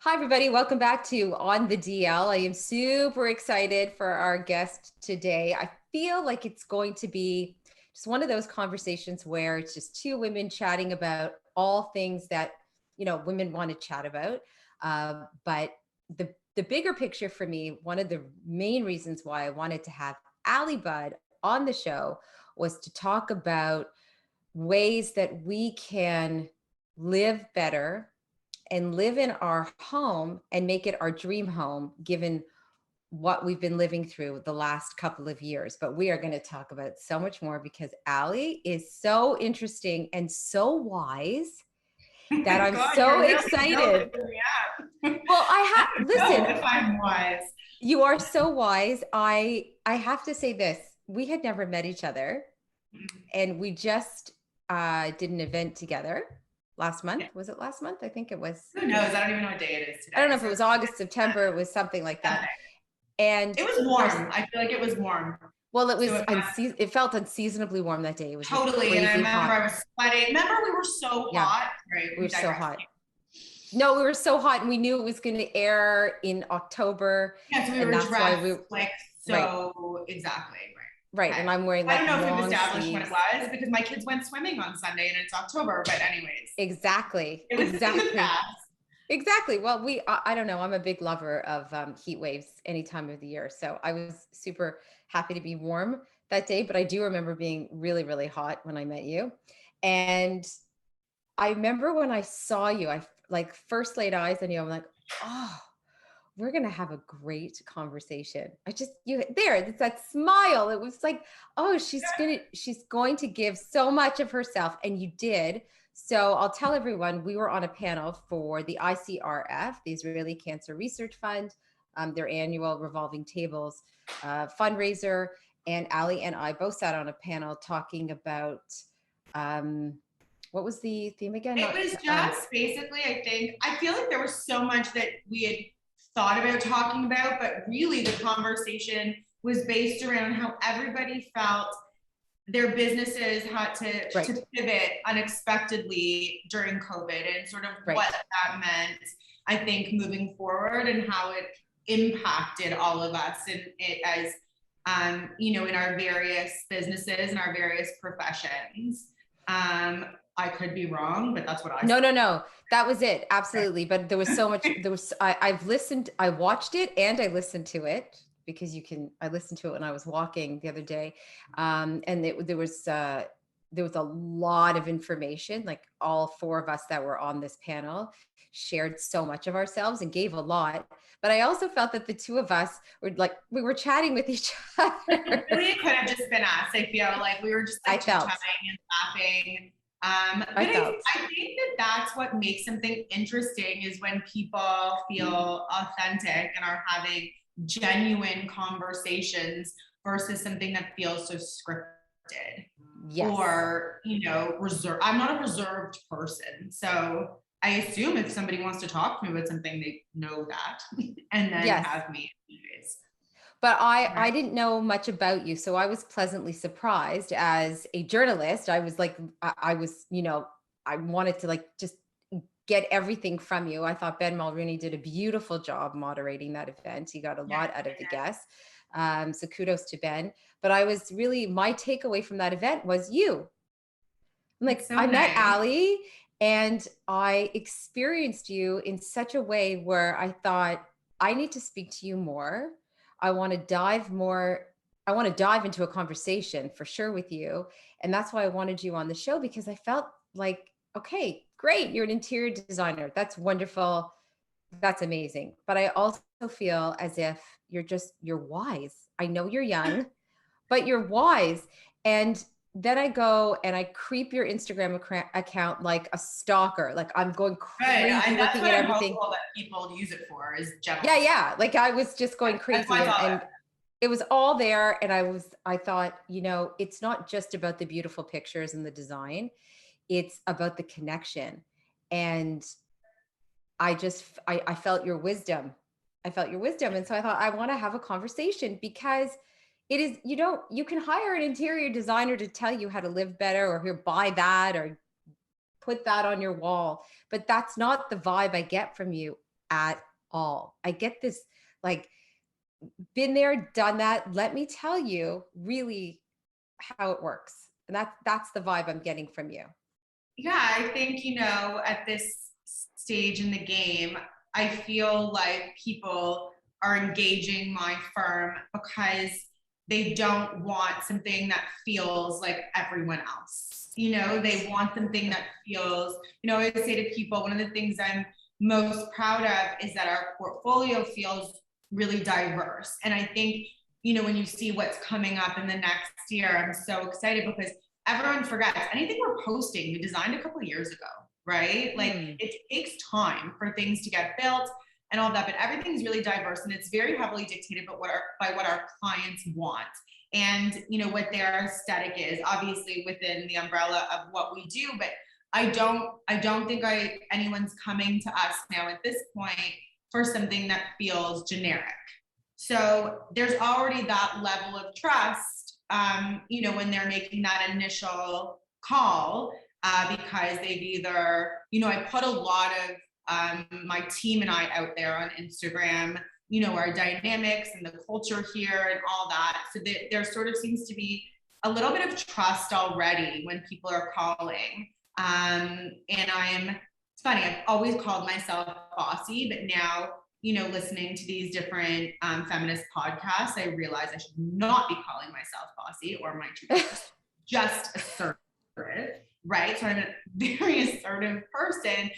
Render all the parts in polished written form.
Hi, everybody. Welcome back to On the DL. I am super excited for our guest today. I feel like it's going to be just one of those conversations where it's just two women chatting about all things that, women want to chat about. But the bigger picture for me, one of the main reasons why I wanted to have Ali Budd on the show was to talk about ways that we can live better and live in our home and make it our dream home, given what we've been living through the last couple of years. But we are going to talk about so much more because Ali is so interesting and so wise that I'm God, so you're really excited. building me up. Well, I don't know listen, if I'm wise. you are so wise. I have to say this. We had never met each other and we just did an event together last month. Yeah. Was it last month? I think it was. Who knows? I don't even know what day it is I don't today. know if it So was August, September, it was something like that. Sunday. And It was our, warm. I feel like it was warm. well, So it must it felt unseasonably warm that day. It was like totally. And I crazy remember hot. I was sweating. Remember we were so Yeah, hot. Right, we we were so digress. hot. No, we were so hot and we knew it was going to air in October. Yeah, so we And were that's why dressed like right, so exactly. Right. right. Okay. And I'm wearing I like don't know if we've long established when it sleeves. was because my kids went swimming on Sunday and it's October. But anyways, Exactly. it was in the Exactly. past. Exactly. Well, I don't know. I'm a big lover of heat waves any time of the year. So I was super happy to be warm that day, but I do remember being really, really hot when I met you. And I remember when I saw you, I like first laid eyes on you. I'm like, oh, we're gonna have a great conversation. It's that smile. It was like, oh, she's going to give so much of herself, and you did. So I'll tell everyone we were on a panel for the ICRF, the Israeli Cancer Research Fund, their annual revolving tables fundraiser, and Ali and I both sat on a panel talking about what was the theme again? It Not was just basically, I feel like there was so much that we had thought about talking about, but really the conversation was based around how everybody felt their businesses had right, to pivot unexpectedly during COVID and sort of right. what that meant, I think, moving forward and how it impacted all of us and it as in our various businesses and our various professions. I could be wrong, but that's what I No, saw. no, no. That was it. Absolutely. But there was so much, I watched it and I listened to it because I listened to it when I was walking the other day. And there was a lot of information, like all four of us that were on this panel shared so much of ourselves and gave a lot. But I also felt that the two of us were like, we were chatting with each other. Really, it could have just been us. I feel like we were just I like chit felt, chatting and laughing. I But felt. I think that that's what makes something interesting is when people feel authentic and are having genuine conversations versus something that feels so scripted Yes. or reserved. I'm not a reserved person, so I assume if somebody wants to talk to me about something, they know that and then Yes. have me anyways. But I Right. didn't know much about you, so I was pleasantly surprised as a journalist. I was like, I was, I wanted to like just get everything from you. I thought Ben Mulrooney did a beautiful job moderating that event. He got a Yeah. lot out of the guests. So kudos to Ben. But I was really, my takeaway from that event was you. I'm That's like, so I met nice. Ali and I experienced you in such a way where I thought, I need to speak to you more. I want to dive more. I want to dive into a conversation for sure with you. And that's why I wanted you on the show because I felt like, okay, great. You're an interior designer. That's wonderful. That's amazing. But I also feel as if you're wise. I know you're young, but you're wise. And then I go and I creep your Instagram account like a stalker. Like I'm going Good. crazy That's looking what at I'm everything. hopeful that people use it for is general Yeah, stuff. yeah. Like I was just going That's why crazy it's all and it was all there. And I thought, it's not just about the beautiful pictures and the design. It's about the connection. And I felt your wisdom. I felt your wisdom. And so I thought I want to have a conversation because it is, you can hire an interior designer to tell you how to live better or here, buy that or put that on your wall. But that's not the vibe I get from you. at all. I get this, like, been there, done that. Let me tell you really how it works. And that's the vibe I'm getting from you. Yeah, I think, at this stage in the game, I feel like people are engaging my firm because they don't want something that feels like everyone else. They want something that feels, I always say to people, one of the things I'm most proud of is that our portfolio feels really diverse. And I think, when you see what's coming up in the next year, I'm so excited because everyone forgets anything we're posting, we designed a couple of years ago, right? Like it takes time for things to get built and all that, but everything's really diverse and it's very heavily dictated by what our clients want and what their aesthetic is, obviously within the umbrella of what we do. But I don't think anyone's coming to us now at this point for something that feels generic. So there's already that level of trust, when they're making that initial call, because they've either, I put a lot of my team and I out there on Instagram, our dynamics and the culture here and all that. So there sort of seems to be a little bit of trust already when people are calling. And it's funny, I've always called myself bossy, but now, listening to these different feminist podcasts, I realize I should not be calling myself bossy or my truth, just assertive, right? So I'm a very assertive person.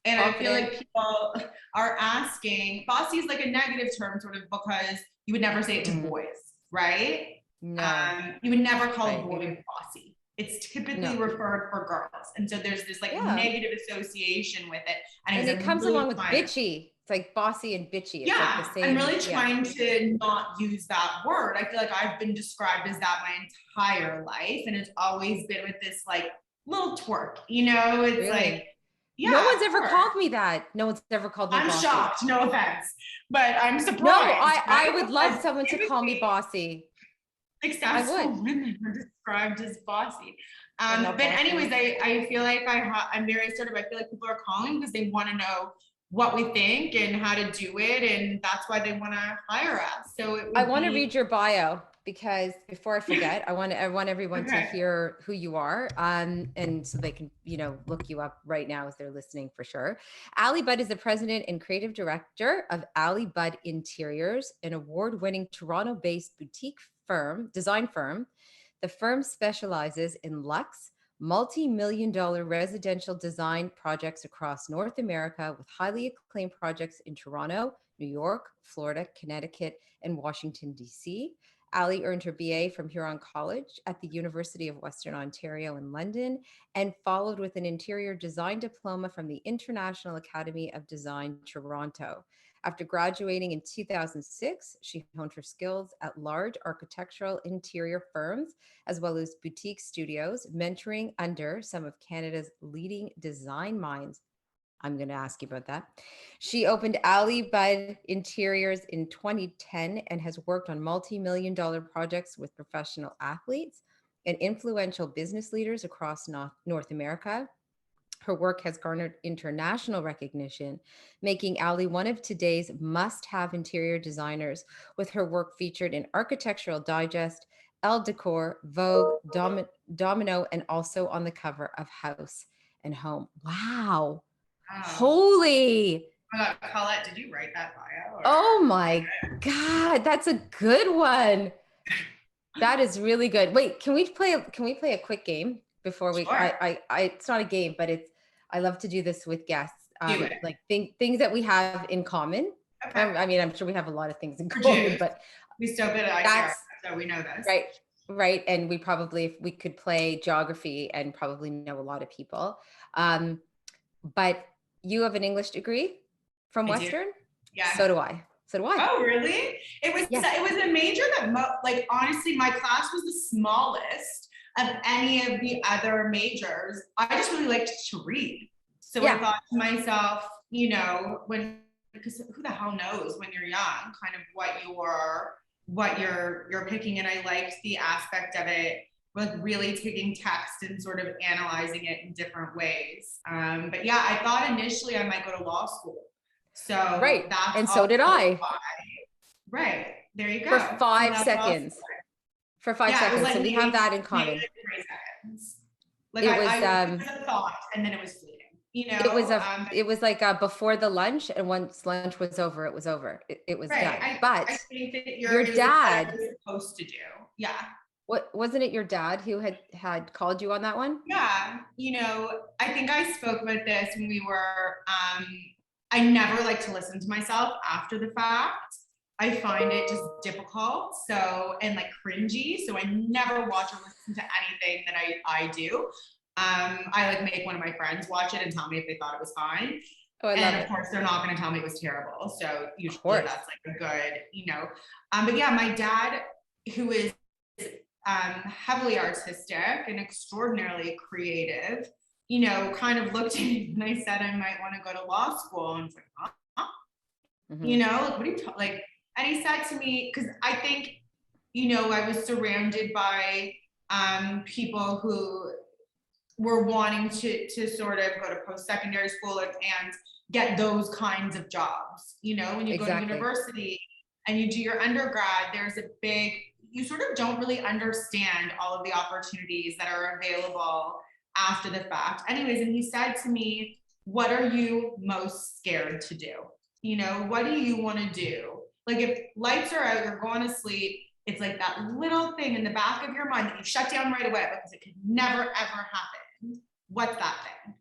And I feel like people are asking, bossy is like a negative term sort of because you would never say it to boys, right? No. You would never call a boy bossy. It's typically No. referred for girls. And so there's this like negative association with it. And it comes along with bitchy. It's like bossy and bitchy. It's like the same. I'm really trying to not use that word. I feel like I've been described as that my entire life. And it's always been with this like little twerk, it's really? like, yeah. No one's ever called me that. No one's ever called me I'm bossy. shocked, no offense. But I'm surprised. No, I would love someone to call me bossy. Successful women are described as bossy. But anyways, I feel like I'm very assertive. I feel like people are calling because they want to know what we think and how to do it. And that's why they want to hire us. So I want to read your bio because before I forget, I want everyone to hear who you are. And so they can, look you up right now as they're listening for sure. Ali Budd is the president and creative director of Ali Budd Interiors, an award-winning Toronto-based boutique design firm. The firm specializes in luxe, multi-million-dollar residential design projects across North America with highly acclaimed projects in Toronto, New York, Florida, Connecticut, and Washington, D.C. Ali earned her BA from Huron College at the University of Western Ontario in London and followed with an interior design diploma from the International Academy of Design, Toronto. After graduating in 2006, she honed her skills at large architectural interior firms, as well as boutique studios, mentoring under some of Canada's leading design minds. I'm going to ask you about that. She opened Ali Budd Interiors in 2010 and has worked on multi-million-dollar projects with professional athletes and influential business leaders across North America. Her work has garnered international recognition, making Ali one of today's must-have interior designers, with her work featured in Architectural Digest, Elle Decor, Vogue, Domino, and also on the cover of House and Home. Wow. Holy. Oh my God, Colette, did you write that bio? Oh my God, that's a good one. That is really good. Wait, can we play a quick game before we? Sure. It's not a game, but I love to do this with guests. Like things that we have in common. Okay. I mean, I'm sure we have a lot of things in common, but we still good at IKEA, so we know this. Right. And we could play geography and probably know a lot of people. But you have an English degree from Western? Yeah. So do I. Oh, really? It was a major that honestly, my class was the smallest of any of the other majors. I just really liked to read. So I thought to myself, because who the hell knows when you're young, kind of what you're picking. And I liked the aspect of it, like really taking text and sort of analyzing it in different ways. But yeah, I thought initially I might go to law school. So Right. that's And so did also I why. Right. There you for go. So five that's also seconds. For five yeah, it was seconds. like So we have maybe that in maybe common. like 3 seconds. Like It was it was a thought and then it was fleeting, you it was know? a it was like before the lunch, and once lunch was over, it was over. It was Right. done. I But think that your it was like what I dad, was supposed to do. Yeah. what wasn't it your dad who had called you on that one? Yeah. I think I spoke about this when we were I never like to listen to myself after the fact. I find it just difficult. So, and like cringy. So I never watch or listen to anything that I do. I like make one of my friends watch it and tell me if they thought it was fine. Oh, I love And of it. course, they're not going to tell me it was terrible. So Of usually course. that's like a good. But yeah, my dad, who is heavily artistic and extraordinarily creative, kind of looked at me and I said I might want to go to law school. And it's like, huh? Hmm. Like, what are you like? And he said to me, because I think, I was surrounded by people who were wanting to sort of go to post-secondary school and get those kinds of jobs. When you go to Exactly. university and you do your undergrad, there's a big, you sort of don't really understand all of the opportunities that are available after the fact. Anyways, and he said to me, what are you most scared to do? What do you want to do? Like if lights are out, you're going to sleep, it's like that little thing in the back of your mind that you shut down right away because it could never ever happen. What's that thing?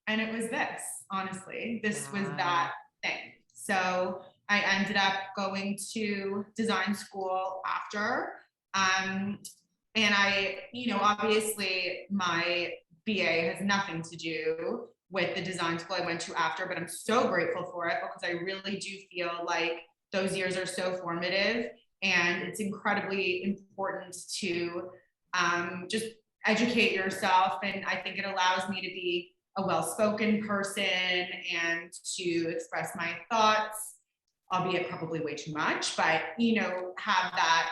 And it was this, honestly. This was that Wow. thing. So I ended up going to design school after. And obviously my BA has nothing to do with the design school I went to after, but I'm so grateful for it because I really do feel like those years are so formative and it's incredibly important to just educate yourself. And I think it allows me to be a well-spoken person and to express my thoughts, albeit probably way too much, but have that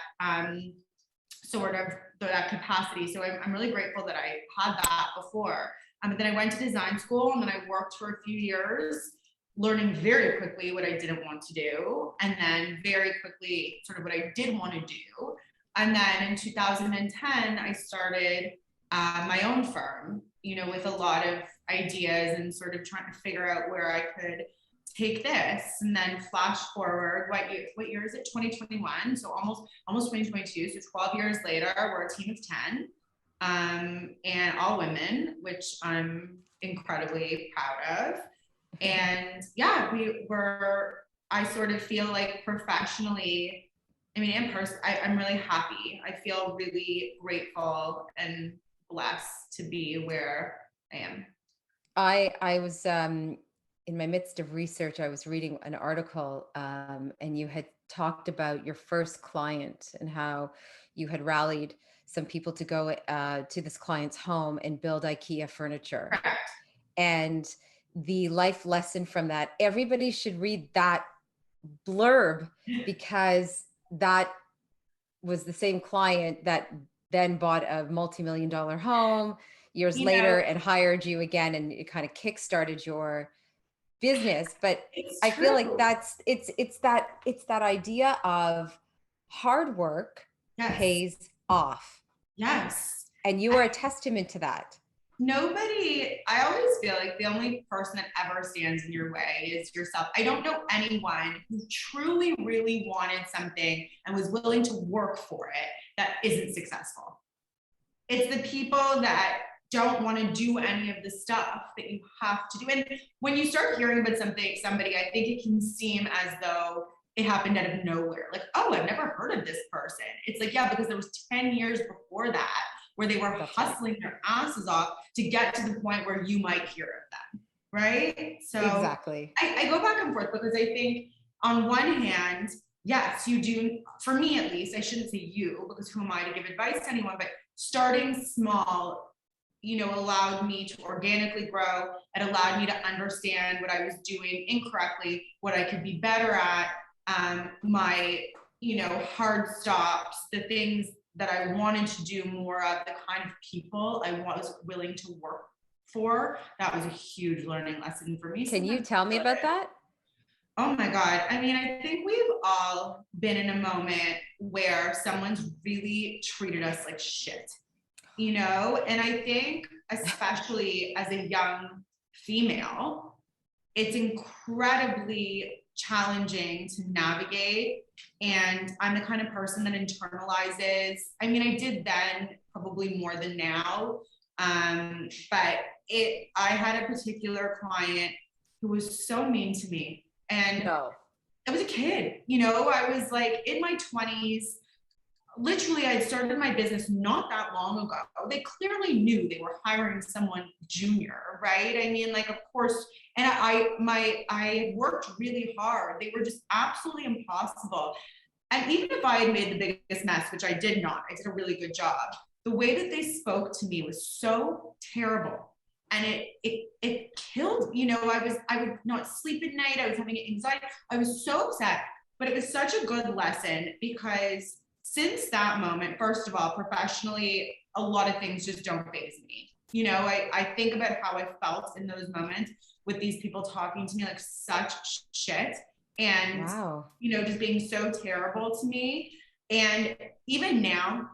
sort of that capacity. So I'm really grateful that I had that before. But then I went to design school and then I worked for a few years, learning very quickly what I didn't want to do, and then very quickly sort of what I did want to do. And then in 2010, I started my own firm, with a lot of ideas and sort of trying to figure out where I could take this. And then flash forward, what year is it? 2021. So almost 2022. So 12 years later, we're a team of 10, and all women, which I'm incredibly proud of. And yeah, I sort of feel like professionally, I mean, in person, I'm really happy. I feel really grateful and blessed to be where I am. I was in my midst of research, I was reading an article, and you had talked about your first client and how you had rallied some people to go to this client's home and build IKEA furniture. Correct. And the life lesson from that, everybody should read that blurb, because that was the same client that then bought a multi-million dollar home years You know, later and hired you again, and it kind of kickstarted your business. But it's I feel like true. it's that idea of hard work Yes. pays off, Yes. and you are a testament to that. I always feel like the only person that ever stands in your way is yourself. I don't know anyone who truly, really wanted something and was willing to work for it that isn't successful. It's the people that don't want to do any of the stuff that you have to do. And when you start hearing about somebody, I think it can seem as though it happened out of nowhere. Like, oh, I've never heard of this person. It's like, yeah, because there was 10 years before that where they were That's right. hustling their asses off to get to the point where you might hear of them. Right. So Exactly. I go back and forth because I think on one hand, yes, you do. For me, at least, I shouldn't say you because who am I to give advice to anyone? But starting small, allowed me to organically grow. It allowed me to understand what I was doing incorrectly, what I could be better at, my, hard stops, the things that I wanted to do more of, the kind of people I was willing to work for. That was a huge learning lesson for me. Can you Sometimes tell me about that? Oh my God. I mean, I think we've all been in a moment where someone's really treated us like shit, you know? And I think, especially as a young female, it's incredibly challenging to navigate. And I'm the kind of person that internalizes. I mean, I did then probably more than now. But I had a particular client who was so mean to me. And No. I was a kid, you know, I was like in my 20s. Literally, I had started my business not that long ago. They clearly knew they were hiring someone junior, right? I mean, like, of course, and I worked really hard. They were just absolutely impossible. And even if I had made the biggest mess, which I did not, I did a really good job. The way that they spoke to me was so terrible. And it killed, you know, I would not sleep at night. I was having anxiety. I was so upset. But it was such a good lesson because since that moment, first of all, professionally, a lot of things just don't faze me. You know, I think about how I felt in those moments with these people talking to me like such shit and, Wow. you know, just being so terrible to me. And even now,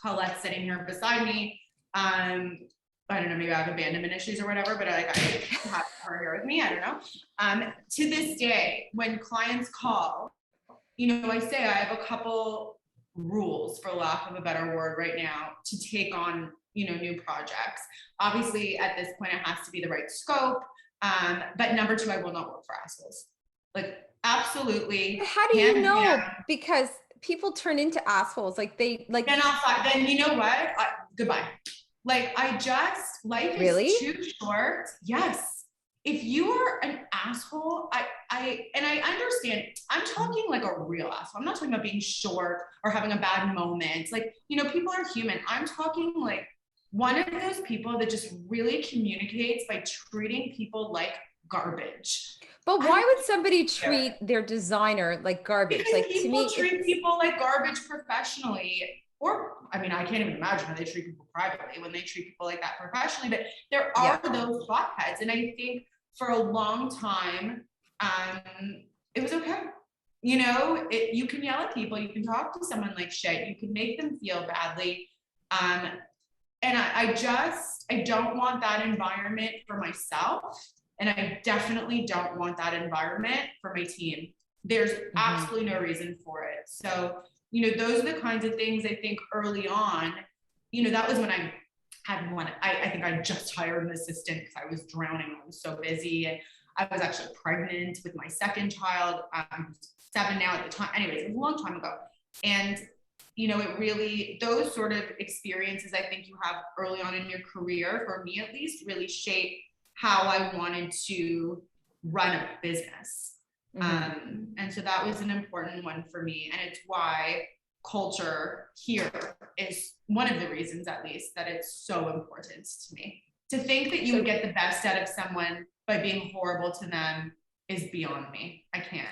Colette's sitting here beside me. I don't know, maybe I have abandonment issues or whatever, but I have her here with me. I don't know. To this day, when clients call, you know, I say I have a couple rules, for lack of a better word, right now to take on, you know, new projects. Obviously, at this point, it has to be the right scope. But number two, I will not work for assholes. Like, absolutely, How do you hands know? down. Because people turn into assholes. Like they like Then you know what? Goodbye. Like, life is really? too short. Yes. If you are an asshole, and I understand, I'm talking like a real asshole. I'm not talking about being short or having a bad moment. Like, you know, people are human. I'm talking like one of those people that just really communicates by treating people like garbage. But why I would somebody treat their designer like garbage? Because Like to people me, treat it's people like garbage professionally. Or, I mean, I can't even imagine how they treat people privately when they treat people like that professionally. But there are yeah. those hotheads. And I think for a long time, it was okay. You know, you can yell at people, you can talk to someone like shit, you can make them feel badly. Um, and I don't want that environment for myself. And I definitely don't want that environment for my team. There's Hmm. absolutely no reason for it. So, you know, those are the kinds of things I think early on, you know, that was when I had one. I think I just hired an assistant because I was drowning. I was so busy. And I was actually pregnant with my second child. I'm 7 now at the time. Anyways, it was a long time ago. And you know, it really, those sort of experiences I think you have early on in your career, for me at least, really shape how I wanted to run a business. Hmm. And so that was an important one for me. And it's why culture here is one of the reasons, at least, that it's so important to me. To think that you would So get the best out of someone by being horrible to them is beyond me. I can't.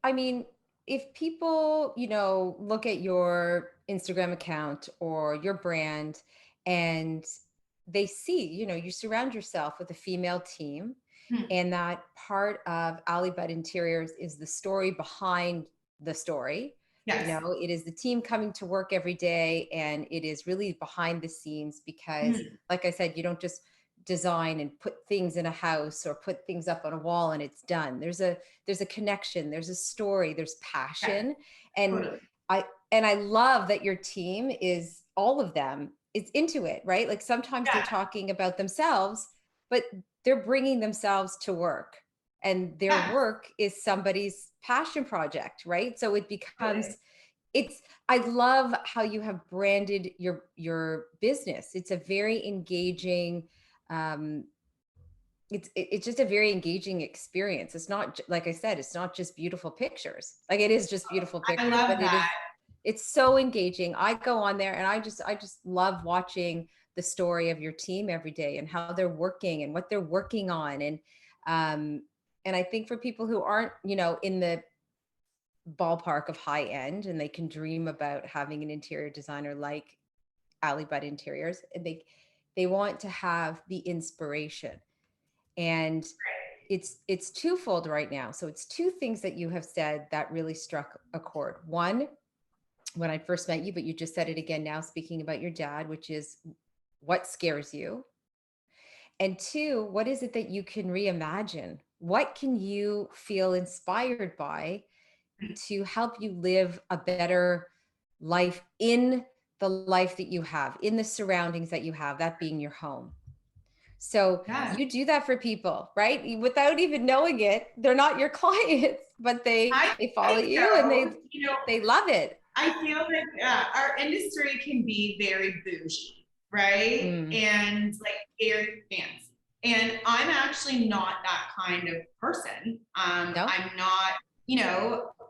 I mean, if people, you know, look at your Instagram account or your brand and they see, you know, you surround yourself with a female team Hmm. and that part of Ali Bud Interiors is the story behind the story. You Yes. know, it is the team coming to work every day and it is really behind the scenes because, Hmm. like I said, you don't just design and put things in a house or put things up on a wall and it's done. There's a connection, there's a story, there's Yes. passion. And Totally. I love that your team is all of them it's into it, right? Like sometimes they're Yeah. talking about themselves, but they're bringing themselves to work and their Yeah. work is somebody's passion project, right? So it Totally. becomes it's I love how you have branded your business. It's a very engaging um it's just a very engaging experience. It's not like I said, it's not just beautiful pictures. Like it is just beautiful I pictures, love but it is that. it's so engaging. I go on there and I just love watching the story of your team every day and how they're working and what they're working on um and I think for people who aren't, you know, in the ballpark of high end and they can dream about having an interior designer like Ali Bud Interiors, and they want to have the inspiration. And it's twofold right now. So it's two things that you have said that really struck a chord. One, when I first met you, but you just said it again now, speaking about your dad, which is what scares you. And two, what is it that you can reimagine? What can you feel inspired by to help you live a better life in the life that you have, in the surroundings that you have, that being your home? So Yeah, you do that for people, right? Without even knowing it. They're not your clients, but I they follow think you and so. they love it. I feel like our industry can be very bougie, right? Mm, And like very fancy. And I'm actually not that kind of person. no? I'm not,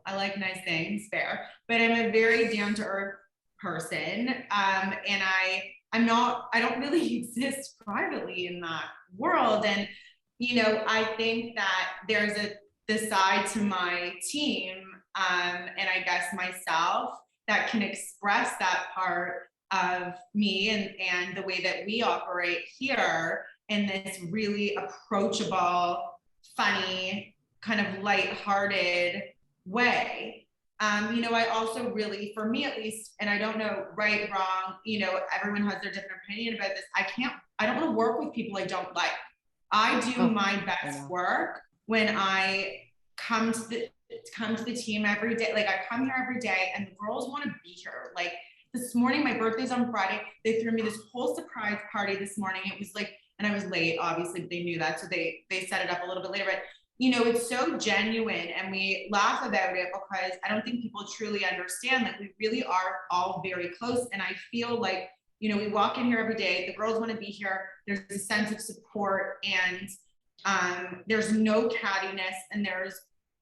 I like nice things, fair, but I'm a very down to earth person. And I don't really exist privately in that world. And, I think that the side to my team, and I guess myself, that can express that part of me and the way that we operate here in this really approachable, funny, kind of lighthearted way. I also really, for me at least, and I don't know right, wrong, everyone has their different opinion about this. I don't want to work with people I don't like. I do Oh, my I best know. work when I come to the team every day. Like I come here every day and the girls want to be here. Like this morning, my birthday's on Friday. They threw me this whole surprise party this morning. It was like, and I was late, obviously, but they knew that. So they set it up a little bit later. But it's so genuine and we laugh about it because I don't think people truly understand that we really are all very close. And I feel like, we walk in here every day, the girls want to be here. There's a sense of support and there's no cattiness and there's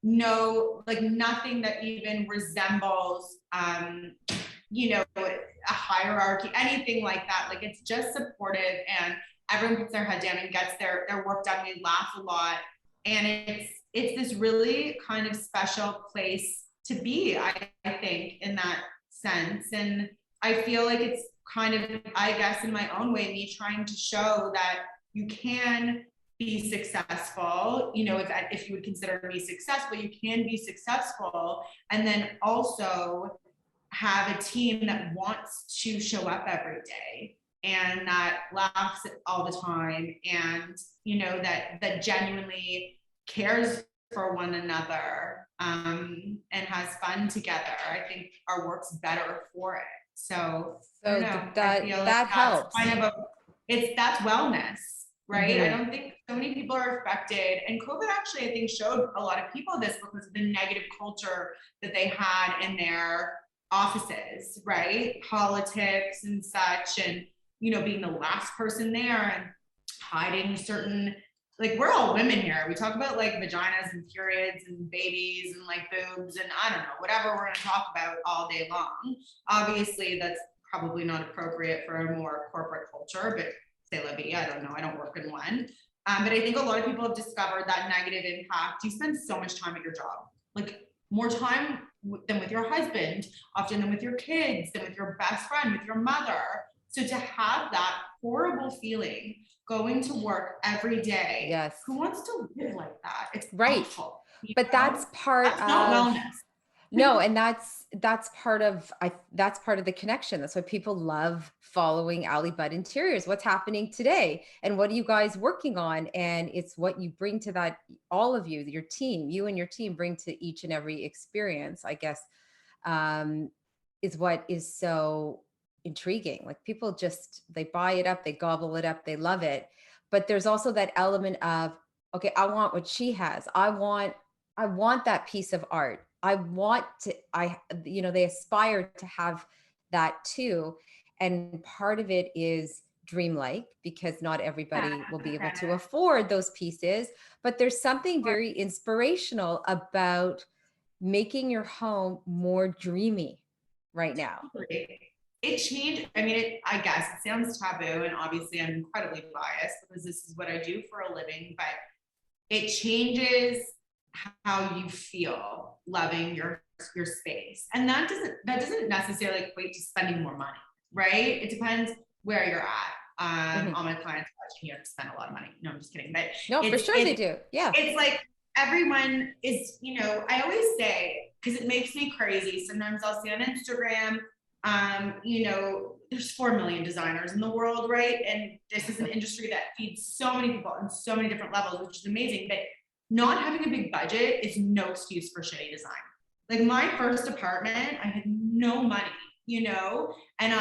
no, like nothing that even resembles, a hierarchy, anything like that. Like it's just supportive and everyone puts their head down and gets their work done. We laugh a lot. And it's this really kind of special place to be, I think, in that sense. And I feel like it's kind of, I guess, in my own way, me trying to show that you can be successful, if you would consider me successful, you can be successful and then also have a team that wants to show up every day and that laughs all the time and that genuinely cares for one another, and has fun together. I think our work's better for it. So I don't So know, I feel that like that that's helps. kind of that's wellness, right? I Hmm. don't think so many people are affected. And COVID actually, I think, showed a lot of people this because of the negative culture that they had in their offices, right? Politics and such, and, being the last person there and hiding certain, like, we're all women here. We talk about like vaginas and periods and babies and like boobs and I don't know, whatever we're going to talk about all day long. Obviously, that's probably not appropriate for a more corporate culture, but say la vie, I don't know, I don't work in one. But I think a lot of people have discovered that negative impact. You spend so much time at your job, like more time than with your husband, often than with your kids, than with your best friend, with your mother. So to have that horrible feeling going to work every day, Yes. who wants to live like that? It's Right. awful. But that's part That's not of wellness. no, and that's part of the connection. That's why people love following Ali Budd Interiors. What's happening today? And what are you guys working on? And it's what you bring to that, all of you, your team, you and your team bring to each and every experience, I guess, um, is what is so intriguing. Like people just they buy it up, they gobble it up, they love it. But there's also that element of, okay, I want what she has. I want that piece of art. I want to, they aspire to have that too. And part of it is dreamlike because not Yeah, everybody will be able to okay. afford those pieces. But there's something very inspirational about making your home more dreamy right now. It changed. I mean, I guess it sounds taboo, and obviously, I'm incredibly biased because this is what I do for a living. But it changes how you feel loving your space, and that doesn't necessarily equate to spending more money, right? It depends where you're at. Mhm. all my clients watching you have to spend a lot of money. No, I'm just kidding. But No, for it's sure they it's do. Yeah. it's like everyone is, I always say, because it makes me crazy. Sometimes I'll see on Instagram, there's 4 million designers in the world, right? And this is an industry that feeds so many people on so many different levels, which is amazing. But not having a big budget is no excuse for shitty design. Like my first apartment, I had no money, and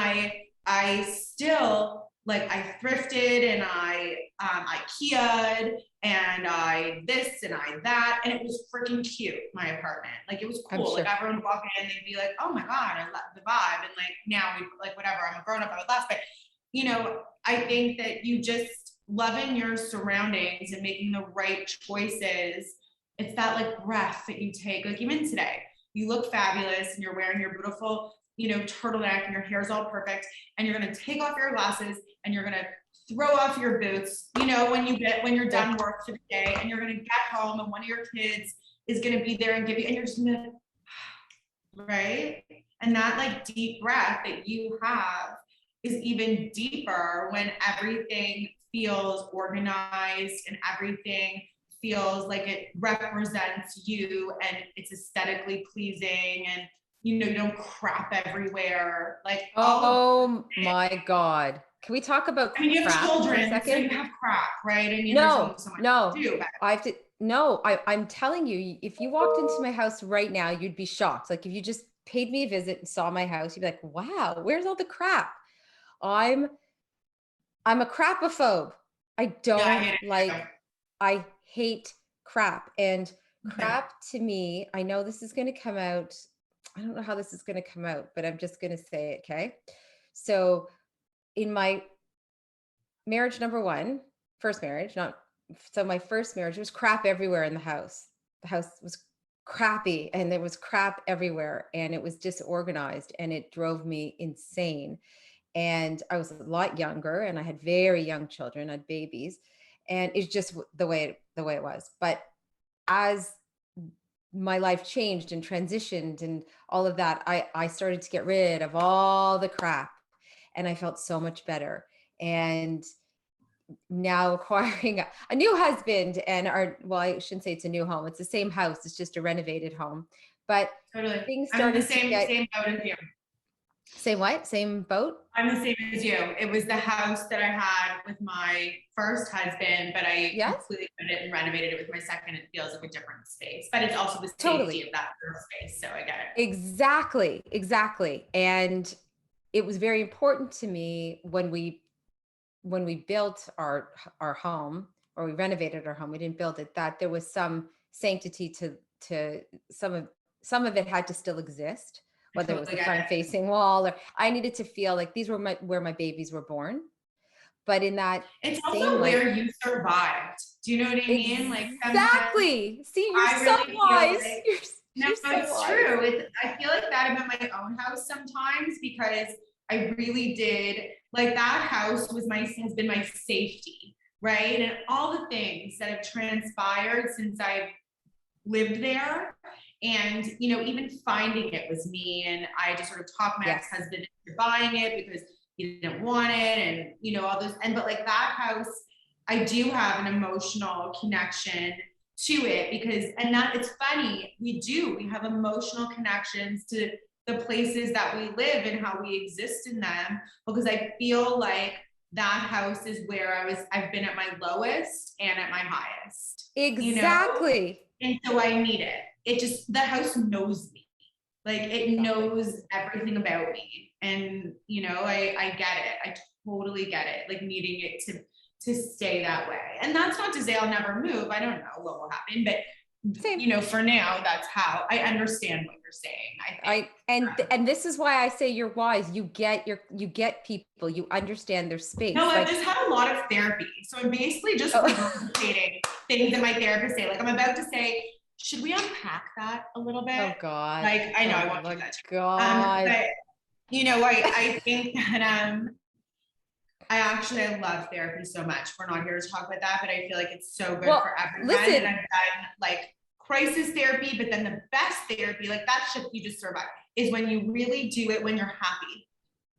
I still like I thrifted and I IKEA'd and I this and I that, and it was freaking cute. My apartment, like it was I'm cool. Like sure. everyone would walk in and they'd be like, "Oh my god, I love the vibe." And like now we like whatever. I'm a grown up. I would laugh, but I think that you just loving your surroundings and making the right choices. It's that like breath that you take. Like even today, you look fabulous and you're wearing your beautiful, turtleneck and your hair's all perfect. And you're going to take off your glasses and you're going to throw off your boots, when you're Yeah. done work for the day, and you're going to get home and one of your kids is going to be there and give you, and you're just going to, right? And that like deep breath that you have is even deeper when everything feels organized and everything feels like it represents you and it's aesthetically pleasing, and you don't crap everywhere. Like all of Oh my God. Can we talk about I mean, you have crap for a children, so second? you have crap, right? I mean, there's No, only so much no. to do, but I have to, no, I'm telling you, if you walked into my house right now, you'd be shocked. Like if you just paid me a visit and saw my house, you'd be like, wow, where's all the crap? I'm I'm a crapophobe. I yeah, I don't hate it. like, I hate crap. And Okay. crap to me, I know this is going to come out. I don't know how this is going to come out, but I'm just going to say it. Okay. So in my marriage number one, first marriage, not so my first marriage was crap everywhere in the house. The house was crappy and there was crap everywhere and it was disorganized and it drove me insane. And I was a lot younger and I had very young children, I had babies, and it's just the way it was. But as my life changed and transitioned and all of that, I started to get rid of all the crap and I felt so much better. And now acquiring a new husband and well, I shouldn't say it's a new home. It's the same house. It's just a renovated home. But Totally. things I'm in the started to same get same boat as you. same what? Same boat? I'm the same as you. It was the house that I had with my first husband, but I Yes, completely cut it and renovated it with my second. It feels like a different space, but it's also the safety totally. of that first space. So I get it. Exactly, exactly. And it was very important to me when we built our home or we renovated our home, we didn't build it, that there was some sanctity to some of it had to still exist, I whether it was totally the get front it. facing wall or I needed to feel like these were where my babies were born. But in that It's same also light, where you survived. Do you know what I mean? Like sometimes exactly. See, you're I so really feel wise. like no, You're so it's wise. true. I feel like that about my own house sometimes because I really did like that house has been my safety, right? And all the things that have transpired since I've lived there. And, even finding it was me. And I just sort of talked my Yes. ex-husband into buying it because he didn't want it. And, all those, but like that house, I do have an emotional connection to it because, and that it's funny, we have emotional connections to the places that we live and how we exist in them because I feel like that house is where I've been at my lowest and at my highest, Exactly. and so I need it. It just, the house knows me. Like it Exactly. knows everything about me. And, I get it. I totally get it. Like needing it to stay that way. And that's not to say I'll never move. I don't know what will happen, but Same. for now, that's how I understand what you're saying, I think. And this is why I say you're wise. You get people, you understand their No, space. I've Like, just had a lot of therapy. So I'm basically just oh, regurgitating things that my therapist say. Like I'm about to say, should we unpack that a little bit? oh God. Like I know Oh I won't do my that. God. But I think that I love therapy so much. We're not here to talk about that, but I feel like it's so good Well, for everyone. And listen, I've done like crisis therapy, but then the best therapy, like that shit you just survive, is when you really do it when you're happy.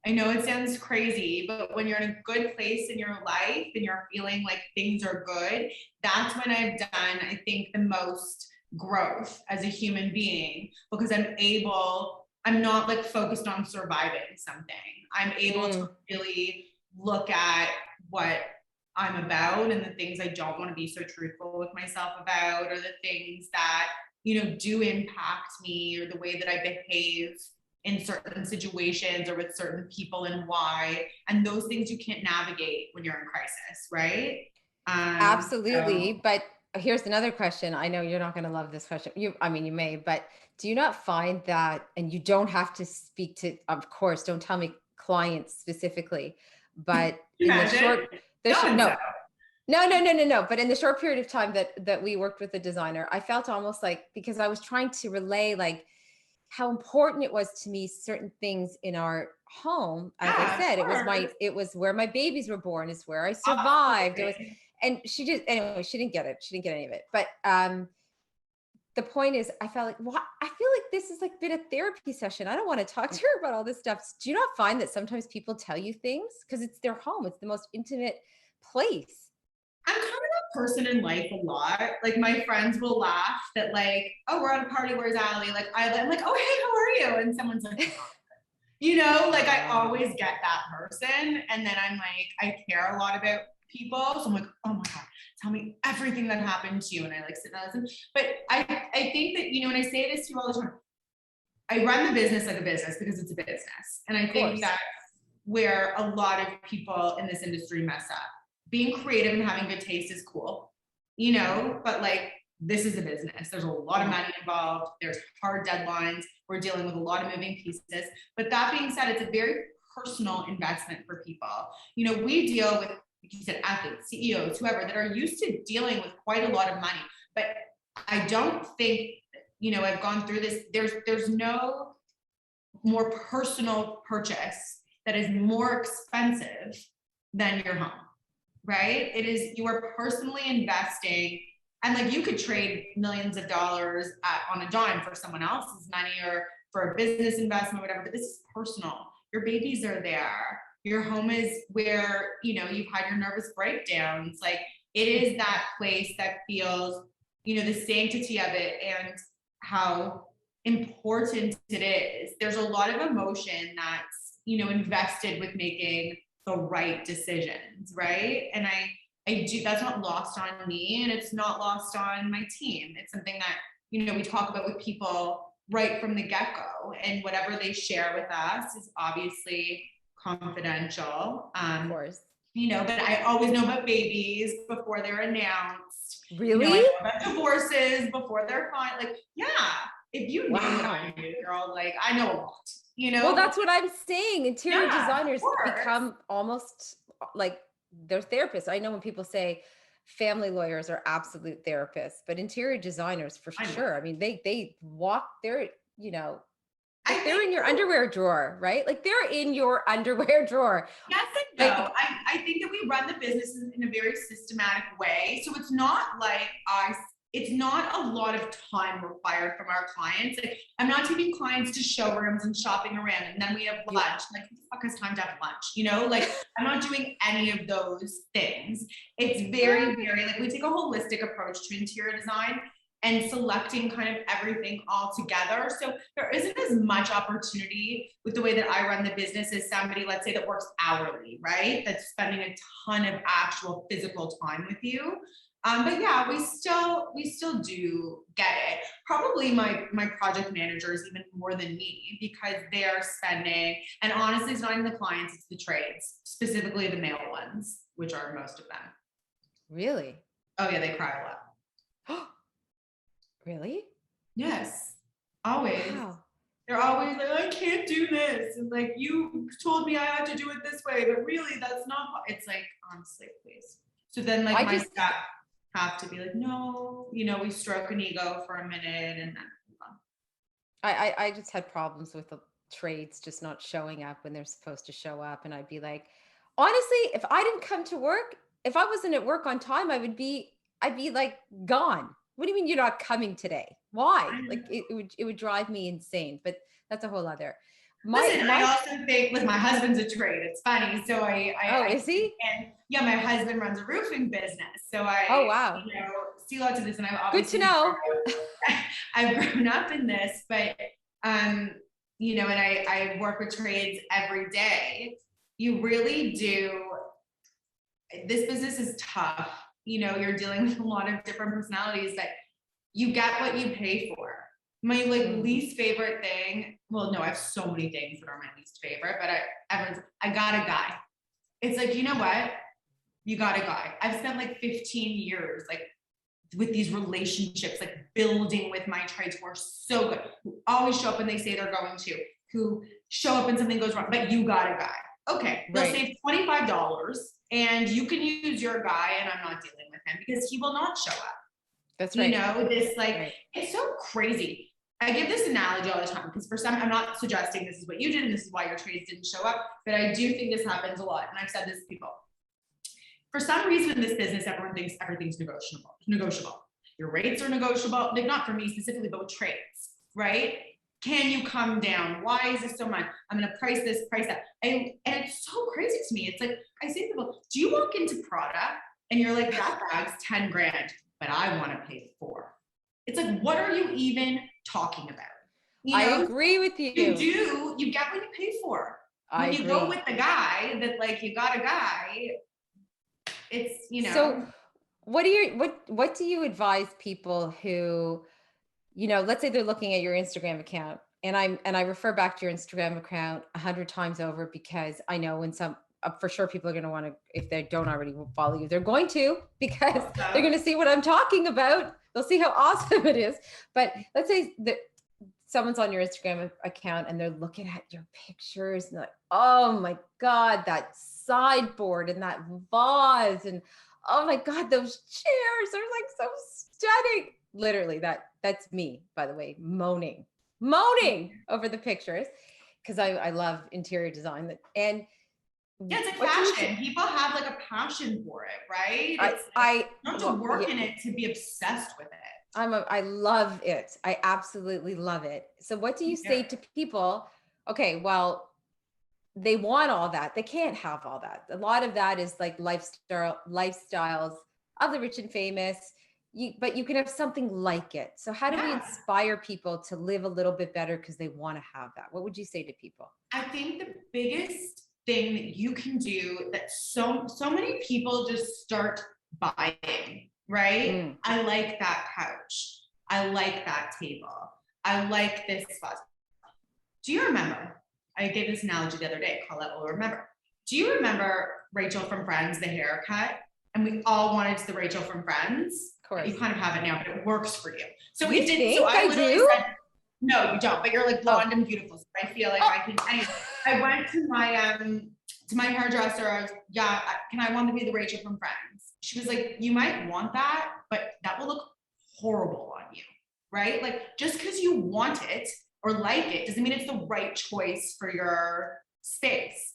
I know it sounds crazy, but when you're in a good place in your life and you're feeling like things are good, that's when I've done, I think, the most growth as a human being because I'm not like focused on surviving something. I'm able to Mm, really look at what I'm about and the things I don't want to be so truthful with myself about, or the things that, do impact me, or the way that I behave in certain situations or with certain people and why. And those things you can't navigate when you're in crisis, right? So absolutely. But here's another question. I know you're not going to love this question. I mean, you may, but do you not find that, and you don't have to speak to, of course, don't tell me clients specifically, but in the imagine short, so and so. no, no, no, no, no, no. But in the short period of time that we worked with the designer, I felt almost like, because I was trying to relay like how important it was to me, certain things in our home. As I Yeah, of said, course. it was where my babies were born, it's where I survived. It was, Absolutely. and she did anyway, she didn't get it. She didn't get any of it. But the point is, I felt like, what, I feel like this is like been a therapy session. I don't want to talk to her about all this stuff. Do you not find that sometimes people tell you things because it's their home, it's the most intimate place? I'm kind of that person in life a lot. Like my friends will laugh that like, oh, we're at a party, where's Ali? Like I'm like, oh hey, how are you? And someone's like, like I Uh, always get that person. And then I'm like, I care a lot about people. So I'm like, oh my God, tell me everything that happened to you. And I like sit and listen. But I think that, and I say this to you all the time, I run the business like a business because it's a business. And I of think course. that's where a lot of people in this industry mess up. Being creative and having good taste is cool, but like this is a business. There's a lot of Mm. money involved. There's hard deadlines. We're dealing with a lot of moving pieces. But that being said, it's a very personal investment for people. We deal with, like you said, athletes, CEOs, whoever, that are used to dealing with quite a lot of money. But I don't think, I've gone through this. There's no more personal purchase that is more expensive than your home, right? It is, you are personally investing, and like you could trade millions of dollars on a dime for someone else's money or for a business investment, whatever, but this is personal. Your babies are there. Your home is where, you've had your nervous breakdowns. Like it is that place that feels, the sanctity of it and how important it is. There's a lot of emotion that's, invested with making the right decisions, right? And I do, that's not lost on me and it's not lost on my team. It's something that, we talk about with people right from the get-go, and whatever they share with us is obviously confidential. Of course. But I always know about babies before they're announced. I Really? know about divorces before they're fine. Like, yeah, if you knew what I Wow. knew, girl, like I know a Well, lot. that's what I'm saying. Interior Yeah, of designers course. become almost like they're therapists. I know when people say family lawyers are absolute therapists, but interior designers for I know. sure. I mean, they walk, they're, I like they're think in your underwear drawer, right? Like they're in your underwear drawer. yes and no. Like, I think that we run the businesses in a very systematic way. So it's not like it's not a lot of time required from our clients. Like I'm not taking clients to showrooms and shopping around and then we have you lunch. Like who the fuck has time to have lunch? Like I'm not doing any of those things. It's very, what? very like we take a holistic approach to interior design and selecting kind of everything all together. So there isn't as much opportunity with the way that I run the business as somebody, let's say, that works hourly, right? That's spending a ton of actual physical time with you. But yeah, we still do get it. Probably my project managers even more than me because they're spending, and honestly, it's not even the clients, it's the trades, specifically the male ones, which are most of them. Really? Oh yeah, they cry a lot. Really? Yes, always. Wow. They're always like, I can't do this. And like, you told me I had to do it this way, but really that's not, it's like, honestly, please. So then like I my just staff have to be like, no, we stroke an ego for a minute and then move on. I just had problems with the trades just not showing up when they're supposed to show up. And I'd be like, honestly, if I didn't come to work, if I wasn't at work on time, I'd be like gone. What do you mean you're not coming today? Why? I Like know. it would drive me insane. But that's a whole other. My Listen, I my also think, like, my husband's a trade. It's funny. So Oh, I is he? and yeah, my husband runs a roofing business. So Oh, I, wow. see lots of this, and I've Good to obviously know. I've grown up in this, but um, and I work with trades every day. You really do. This business is tough. You're dealing with a lot of different personalities, but you get what you pay for. My Mm. least favorite thing. Well, no, I have so many things that are my least favorite, but I got a guy. It's like, you know what? You got a guy. I've spent like 15 years like with these relationships, like building with my trades who are so good, who always show up when they say they're going to, who show up and something goes wrong, but you got a guy. Okay, they'll Right. save $25 and you can use your guy and I'm not dealing with him because he will not show up. That's right. This like, Right. it's so crazy. I give this analogy all the time because for some, I'm not suggesting this is what you did and this is why your trades didn't show up, but I do think this happens a lot. And I've said this to people. For some reason in this business, everyone thinks everything's negotiable. Your rates are negotiable. Like not for me specifically, but with trades, right? Can you come down? Why is this so much? I'm going to price this, price that. And it's so crazy to me. It's like, I say to people, do you walk into Prada and you're like, that bag's 10 grand, but I want to pay 4. It's like, what are you even talking about? I agree with you. You get what you pay for. I When you go agree. with the guy that like, you got a guy, it's, So what do you advise people who, let's say they're looking at your Instagram account, and I refer back to your Instagram account 100 times over because I know when some for sure people are going to want to, if they don't already follow you, they're going to, because they're going to see what I'm talking about. They'll see how awesome it is. But let's say that someone's on your Instagram account and they're looking at your pictures and they're like, oh my God, that sideboard and that vase, and oh my God, those chairs are like so stunning. Literally, that's me, by the way, moaning over the pictures because I love interior design. And yeah, it's like what do you passion. People have like a passion for it, right? I It's like, I you don't have to well, work yeah, in it to be obsessed with it. I love it. I absolutely love it. So what do you Yeah. say to people? Okay, well, they want all that. They can't have all that. A lot of that is like lifestyles of the rich and famous. But you can have something like it. So how do we Yeah. inspire people to live a little bit better because they want to have that? What would you say to people? I think the biggest thing that you can do that so many people just start buying, right? Mm. I like that couch. I like that table. I like this vase. Do you remember? I gave this analogy the other day. Colette will remember. Do you remember Rachel from Friends, the haircut? And we all wanted the Rachel from Friends. Of course. You kind of have it now, but it works for you. So You it did. So think I I literally do? said, no, you don't. But you're like Oh. blonde and beautiful. So I feel like Oh. I can. Anyway, I went to my hairdresser. I was, yeah, can I want to be the Rachel from Friends? She was like, you might want that, but that will look horrible on you, right? Like just because you want it or like it doesn't mean it's the right choice for your space.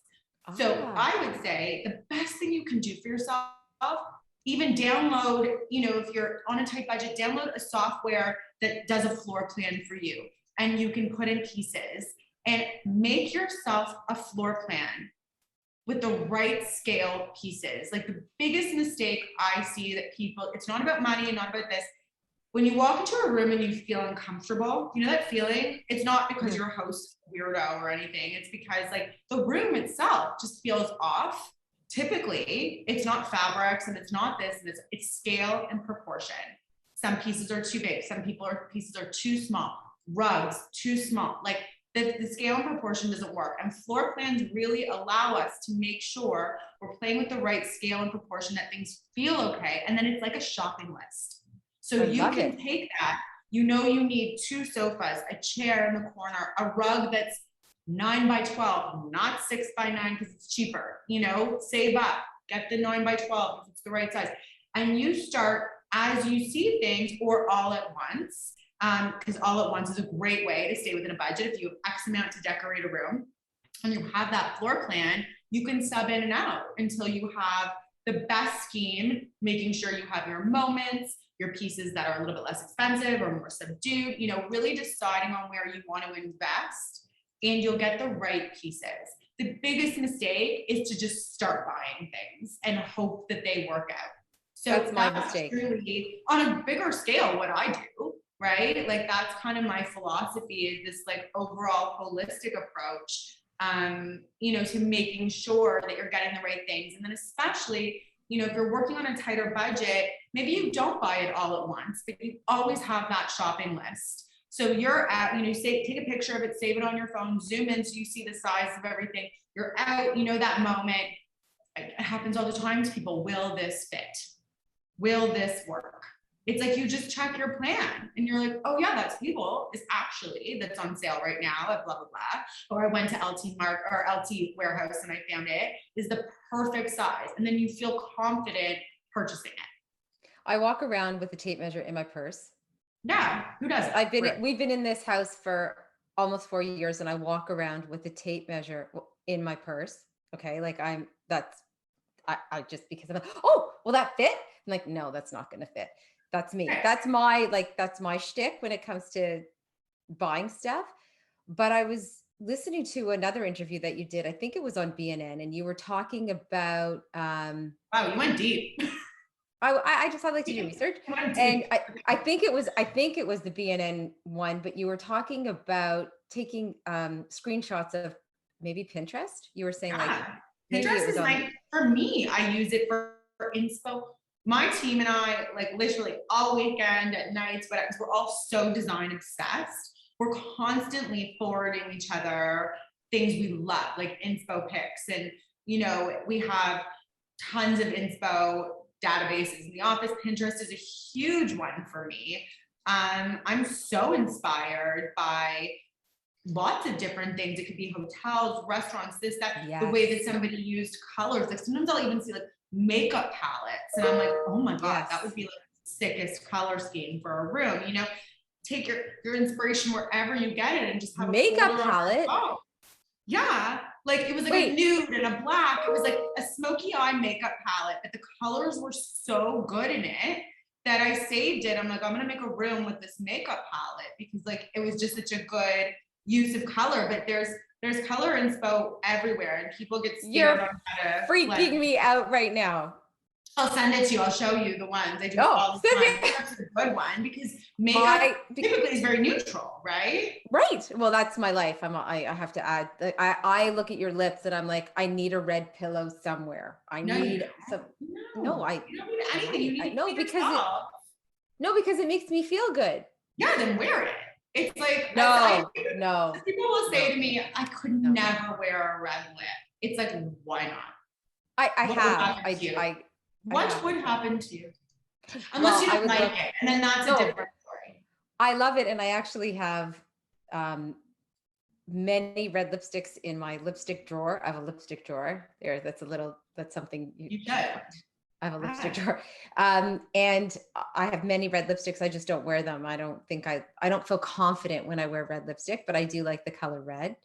So Ah. I would say the best thing you can do for yourself, even download, if you're on a tight budget, download a software that does a floor plan for you and you can put in pieces and make yourself a floor plan with the right scale pieces. Like the biggest mistake I see that people, it's not about money and not about this. When you walk into a room and you feel uncomfortable, you know that feeling? It's not because your host is a weirdo or anything. It's because like the room itself just feels off. Typically, it's not fabrics and it's not this, and it's scale and proportion. Some pieces are too big. Some pieces are too small. Rugs, too small. Like the scale and proportion doesn't work. And floor plans really allow us to make sure we're playing with the right scale and proportion, that things feel okay. And then it's like a shopping list. So you can take that, you need 2 sofas, a chair in the corner, a rug that's 9 by 12, not 6 by 9 because it's cheaper, save up, get the 9 by 12 if it's the right size. And you start as you see things, or all at once, because all at once is a great way to stay within a budget. If you have X amount to decorate a room and you have that floor plan, you can sub in and out until you have the best scheme, making sure you have your moments, your pieces that are a little bit less expensive or more subdued, really deciding on where you want to invest and you'll get the right pieces. The biggest mistake is to just start buying things and hope that they work out. So That's my mistake. Truly on a bigger scale what I do, right? Like that's kind of my philosophy, is this like overall holistic approach, to making sure that you're getting the right things. And then especially, if you're working on a tighter budget, maybe you don't buy it all at once, but you always have that shopping list. So you're at, take a picture of it, save it on your phone, zoom in so you see the size of everything. You're out, that moment. It happens all the time to people. Will this fit? Will this work? It's like you just check your plan and you're like, oh yeah, that table is actually, that's on sale right now at blah, blah, blah. Or I went to LT Warehouse and I found it is the perfect size. And then you feel confident purchasing it. I walk around with a tape measure in my purse. Yeah, who doesn't? We've been in this house for almost 4 years, and I walk around with a tape measure in my purse. Okay, like I just, because I'm like, oh, will that fit? I'm like, no, that's not going to fit. That's me. Right. That's my shtick when it comes to buying stuff. But I was listening to another interview that you did. I think it was on BNN, and you were talking about. Wow, you went deep. I just, I like to do research, and I think it was the BNN one, but you were talking about taking screenshots of maybe Pinterest. You were saying like Pinterest is for me, I use it for inspo. My team and I, like literally all weekend at nights, but we're all so design obsessed. We're constantly forwarding each other things we love, like inspo pics. And, we have tons of inspo databases in the office. Pinterest is a huge one for me. I'm so inspired by lots of different things. It could be hotels, restaurants, this, that, yes. The way that somebody used colors. Like sometimes I'll even see like makeup palettes and I'm like, oh my God, yes. That would be like the sickest color scheme for a room. Take your inspiration wherever you get it and just have makeup palette. Oh, yeah. Like it was like a nude and a black. It was like a smoky eye makeup palette, but the colors were so good in it that I saved it. I'm like, I'm going to make a room with this makeup palette because like, it was just such a good use of color, but there's color inspo everywhere and people get scared on how to freaking me out right now. I'll send it to you. I'll show you the ones I do all the time. That's a good one because makeup typically is very neutral, right? Right. Well, that's my life. I have to add. I look at your lips and I'm like, I need a red pillow somewhere. You don't need anything. You need because it makes me feel good. Yeah, then wear it. It's like no. People will say to me, I could never wear a red lip. It's like, why not? What would happen to you? Unless you don't like it, and then that's a different story. I love it, and I actually have many red lipsticks in my lipstick drawer. I have a lipstick drawer there. That's something you should. I have a lipstick drawer, and I have many red lipsticks. I just don't wear them. I don't feel confident when I wear red lipstick, but I do like the color red.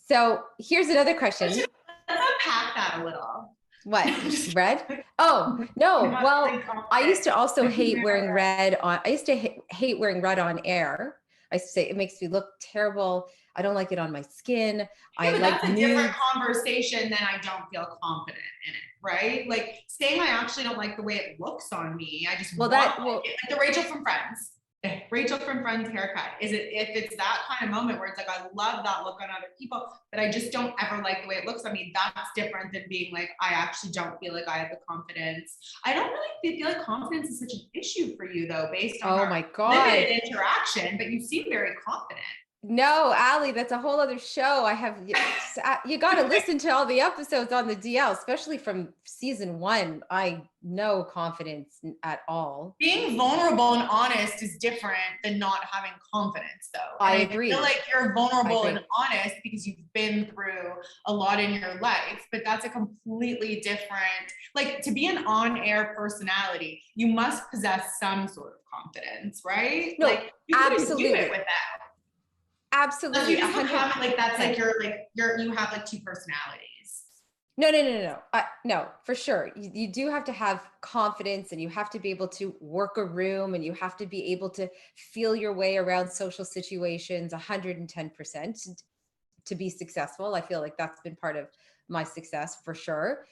So here's another question. Let's unpack that a little. What? Red? Oh, no. Well, I used to also hate wearing red on, I used to hate wearing red on air. I used to say it makes me look terrible. I don't like it on my skin. That's a different conversation than I don't feel confident in it, right? Like saying I actually don't like the way it looks on me. I just like the Rachel from Friends. Rachel from Friends haircut. If it's that kind of moment where it's like, I love that look on other people, but I just don't ever like the way it looks on me, that's different than being like, I actually don't feel like I have the confidence. I don't really feel like confidence is such an issue for you though, based on limited interaction, but you seem very confident. No, Allie, that's a whole other show. You got to listen to all the episodes on the DL, especially from season 1. I no confidence at all. Being vulnerable and honest is different than not having confidence, though. I agree. I feel like you're vulnerable and honest because you've been through a lot in your life, but that's a completely different, like to be an on-air personality, you must possess some sort of confidence, right? No, like you absolutely. Do it with that. Absolutely. You have like that's like you have like 2 personalities. No, for sure. You do have to have confidence and you have to be able to work a room and you have to be able to feel your way around social situations 110%. to be successful. I feel like that's been part of my success for sure.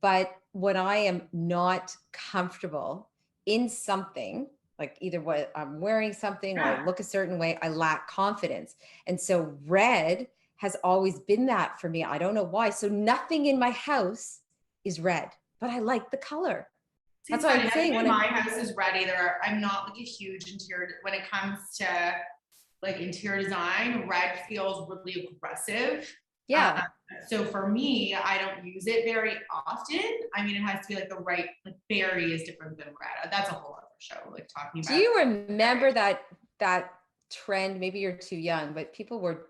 But when I am not comfortable in something, like either what I'm wearing something or I Yeah. look a certain way, I lack confidence. And so red has always been that for me. I don't know why. So nothing in my house is red, but I like the color. See, That's it's why funny. I'm saying Nothing in when I, my house is red either. I'm not like a huge interior when it comes to like interior design. Red feels really aggressive. Uh, yeah. so for me, I don't use it very often. I mean, it has to be like the right, like berry is different than red. That's a whole other show, like talking Do about you remember that trend? Maybe you're too young, but people were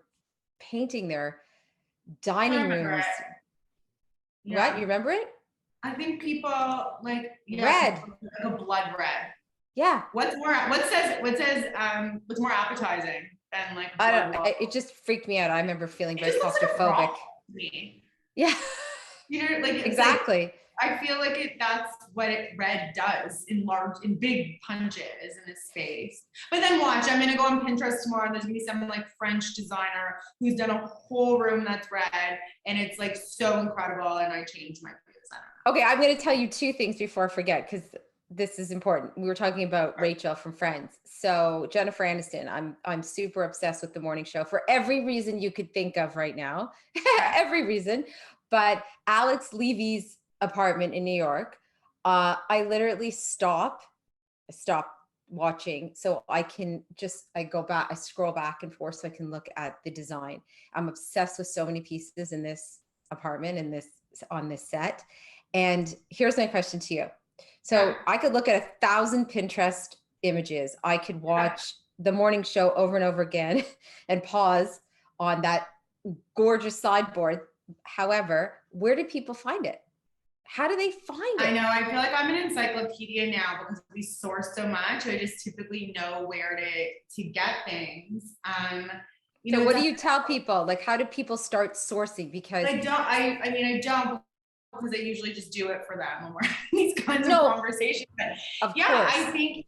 painting their I dining remember rooms. it. What? Yeah. You remember it? I think people like, yeah, Red. like a blood red. Yeah. What's more appetizing than like I don't, blood waffle? it just freaked me out. I remember feeling It very just looks like a claustrophobic. prop to me. Yeah, You know, like it's like exactly. I feel like that's what red does in big punches in this space. But then watch, I'm gonna go on Pinterest tomorrow and there's gonna be some like French designer who's done a whole room that's red and it's like so incredible and I changed my views. Okay, I'm going to tell you two things before I forget because this is important. We were talking about Rachel from Friends. So Jennifer Aniston, I'm super obsessed with the morning show for every reason you could think of right now, every reason. But Alex Levy's apartment in New York, I literally stop watching so I can just I go back, I scroll back and forth so I can look at the design. I'm obsessed with so many pieces in this apartment and this on this set. And here's my question to you. Yeah. So I could look at 1,000 Pinterest images. I could watch the morning show over and over again and pause on that gorgeous sideboard. However, where do people find it? How do they find I it? know. I feel like I'm an encyclopedia now because we source so much. I just typically know where to get things. You So know, what it's do a, you tell people? Like, how do people start sourcing? Because I don't. I mean, I don't because I usually just do it for them when we're having these kinds of no, conversations. But of yeah, I course. think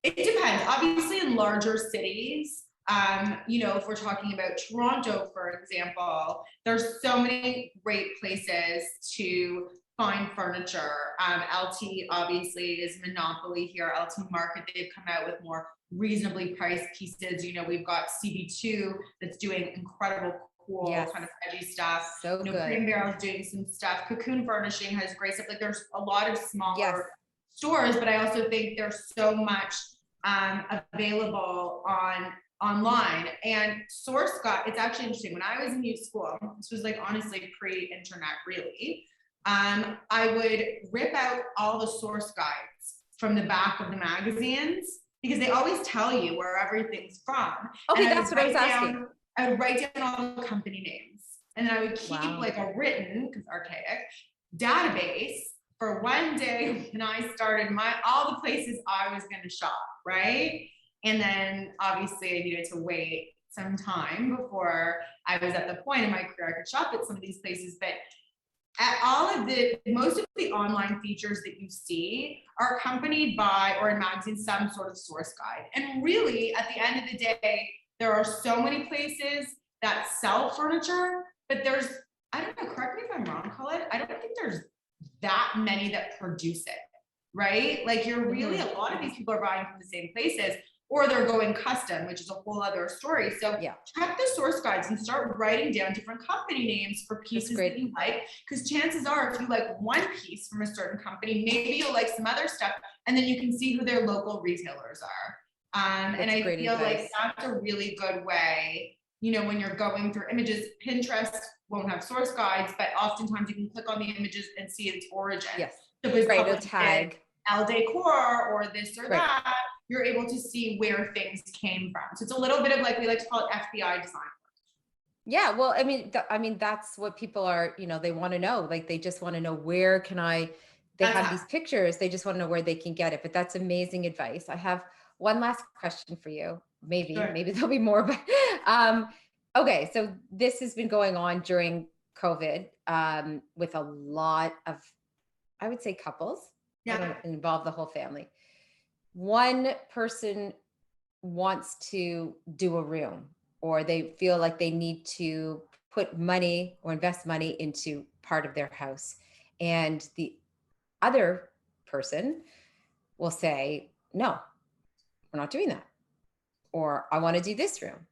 it depends. Obviously, in larger cities, if we're talking about Toronto, for example, there's so many great places to find furniture. LT obviously is monopoly here. LT Market, they've come out with more reasonably priced pieces. We've got CB2 that's doing incredible, cool, Yes. kind of edgy stuff. So good. Crate and Barrel is doing some stuff. Cocoon Furnishing has great stuff. Like there's a lot of smaller Yes. stores, but I also think there's so much available online and source guide. It's actually interesting. When I was in youth school, this was like honestly pre-internet, really. I would rip out all the source guides from the back of the magazines because they always tell you where everything's from. Okay, And that's what I was asking. I would write down all the company names, and then I would keep Wow. like a written, because archaic, database for one day when I started all the places I was going to shop, right? And then obviously I needed to wait some time before I was at the point in my career I could shop at some of these places. But most of the online features that you see are accompanied by, or in magazines, some sort of source guide. And really, at the end of the day, there are so many places that sell furniture, but I don't know, correct me if I'm wrong, Colin, I don't think there's that many that produce it, right? Like you're really, a lot of these people are buying from the same places, or they're going custom, which is a whole other story. So check the source guides and start writing down different company names for pieces that you like. Because chances are, if you like one piece from a certain company, maybe you'll like some other stuff, and then you can see who their local retailers are. And I feel like that's a really good way, when you're going through images. Pinterest won't have source guides, but oftentimes you can click on the images and see its origin. Yes. So if Right, a tag. L Decor or this or that, you're able to see where things came from. So it's a little bit of like, we like to call it FBI design. Yeah, well, I mean, that's what people are, they want to know. Like, they just want to know where can they have these pictures. They just want to know where they can get it. But that's amazing advice. I have one last question for you. Maybe there'll be more, but okay. So this has been going on during COVID with a lot of, I would say, couples. I don't involve the whole family. One person wants to do a room. or they feel like they need to put money or invest money into part of their house. And the other person will say, no, we're not doing that. Or I want to do this room.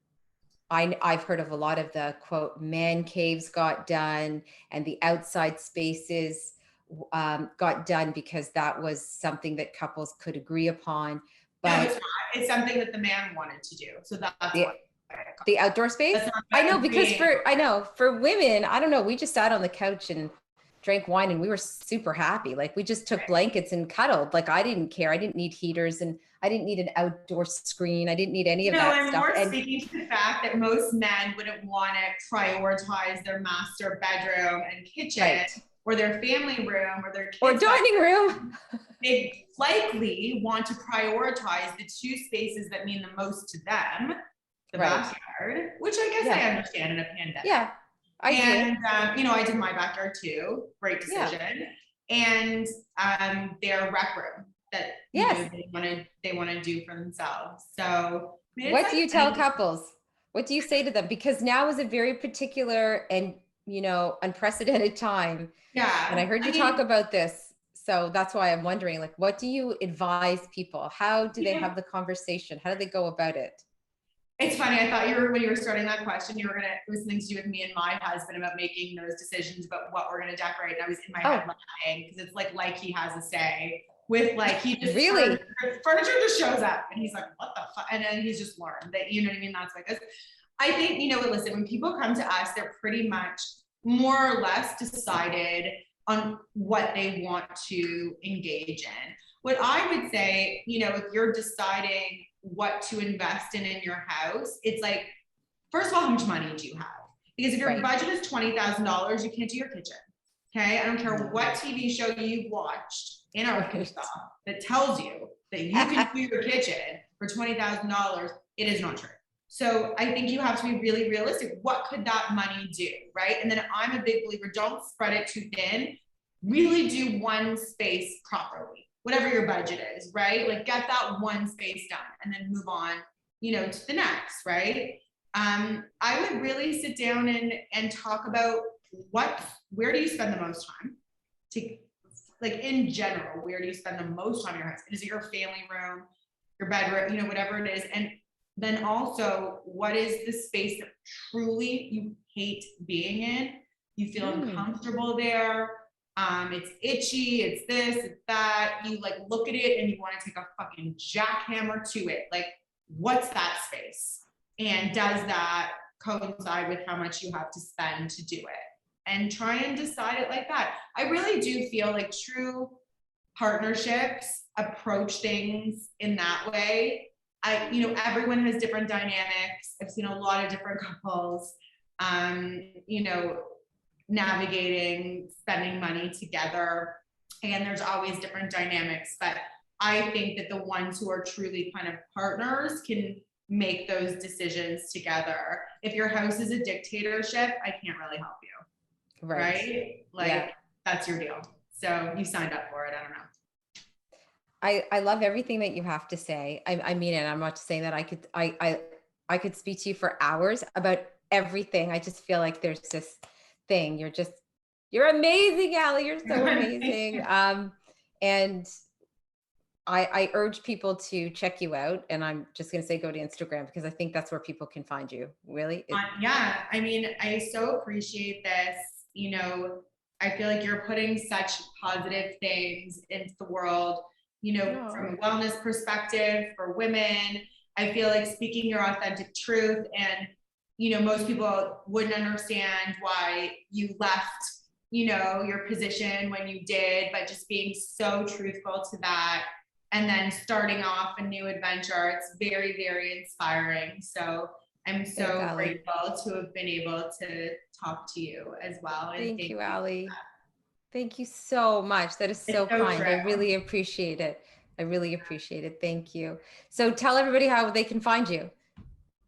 I've heard of a lot of the quote man caves got done and the outside spaces got done because that was something that couples could agree upon. No, it's But not. It's something that the man wanted to do. So that's the why. the outdoor space, That's not I know, about because agreeing. for women, I don't know, we just sat on the couch and drank wine and we were super happy. Like we just took blankets and cuddled. Like I didn't care. I didn't need heaters and I didn't need an outdoor screen. I didn't need any of No, that I'm stuff. more And speaking to the fact that most men wouldn't want to prioritize their master bedroom and kitchen right. or their family room or their Or kids' dining bedroom. room. They likely want to prioritize the two spaces that mean the most to them, the Right. backyard, which I guess Yeah. I understand in a pandemic. Yeah. I do it. And I did my backyard too. Great Yeah. decision. And their rec room that Yes. they want to do for themselves. So I mean, it's What do like you tell couples? What do you say to them? Because now is a very particular and, unprecedented time. And I yeah. heard I you talk mean, about this. So that's why I'm wondering, like, what do you advise people? How do they you know, have the conversation? How do they go about it? it's funny. I thought when you were starting that question, it was something to do with me and my husband about making those decisions about what we're going to decorate. And I was in my head Oh, laughing because it's like he has a say with he just really? furniture just shows up and he's like, what the fuck? And then he's just learned that, you know what I mean? That's like this. I think, listen, when people come to us, they're pretty much more or less decided on what they want to engage in. What I would say, if you're deciding what to invest in your house, it's like, first of all, how much money do you have? Because if your Right. budget is $20,000, you can't do your kitchen. Okay. I don't care No. what TV show you've watched in Arkansas Right. that tells you that you can do your kitchen for $20,000. It is not true. So I think you have to be really realistic. What could that money do? Right. And then I'm a big believer, don't spread it too thin. Really do one space properly, whatever your budget is, right? Like get that one space done and then move on, to the next, right? I would really sit down and talk about where do you spend the most time? Like in general, where do you spend the most time in your house? Is it your family room, your bedroom, whatever it is? And then also, what is the space that truly you hate being in? You feel uncomfortable there. It's itchy, it's this, it's that. You like look at it and you want to take a fucking jackhammer to it. Like, what's that space? And does that coincide with how much you have to spend to do it? And try and decide it like that. I really do feel like true partnerships approach things in that way. Everyone has different dynamics. I've seen a lot of different couples, navigating spending money together, and there's always different dynamics. But I think that the ones who are truly kind of partners can make those decisions together. If your house is a dictatorship, I can't really help you. Right? Like, yeah. That's your deal. So you signed up for it. I don't know. I love everything that you have to say. I mean it. I'm not saying that I could speak to you for hours about everything. I just feel like there's this thing. You're amazing, Allie. You're so amazing. And I urge people to check you out. And I'm just going to say, go to Instagram because I think that's where people can find you. Really? Yeah. I mean, I so appreciate this. I feel like you're putting such positive things into the world, from a wellness perspective for women. I feel like speaking your authentic truth, and, most people wouldn't understand why you left, your position when you did, but just being so truthful to that and then starting off a new adventure. It's very, very inspiring. So I'm so grateful to have been able to talk to you as well. And thank you, Allie. Thank you so much. That is so kind. True. I really appreciate it. I really appreciate it. Thank you. So tell everybody how they can find you.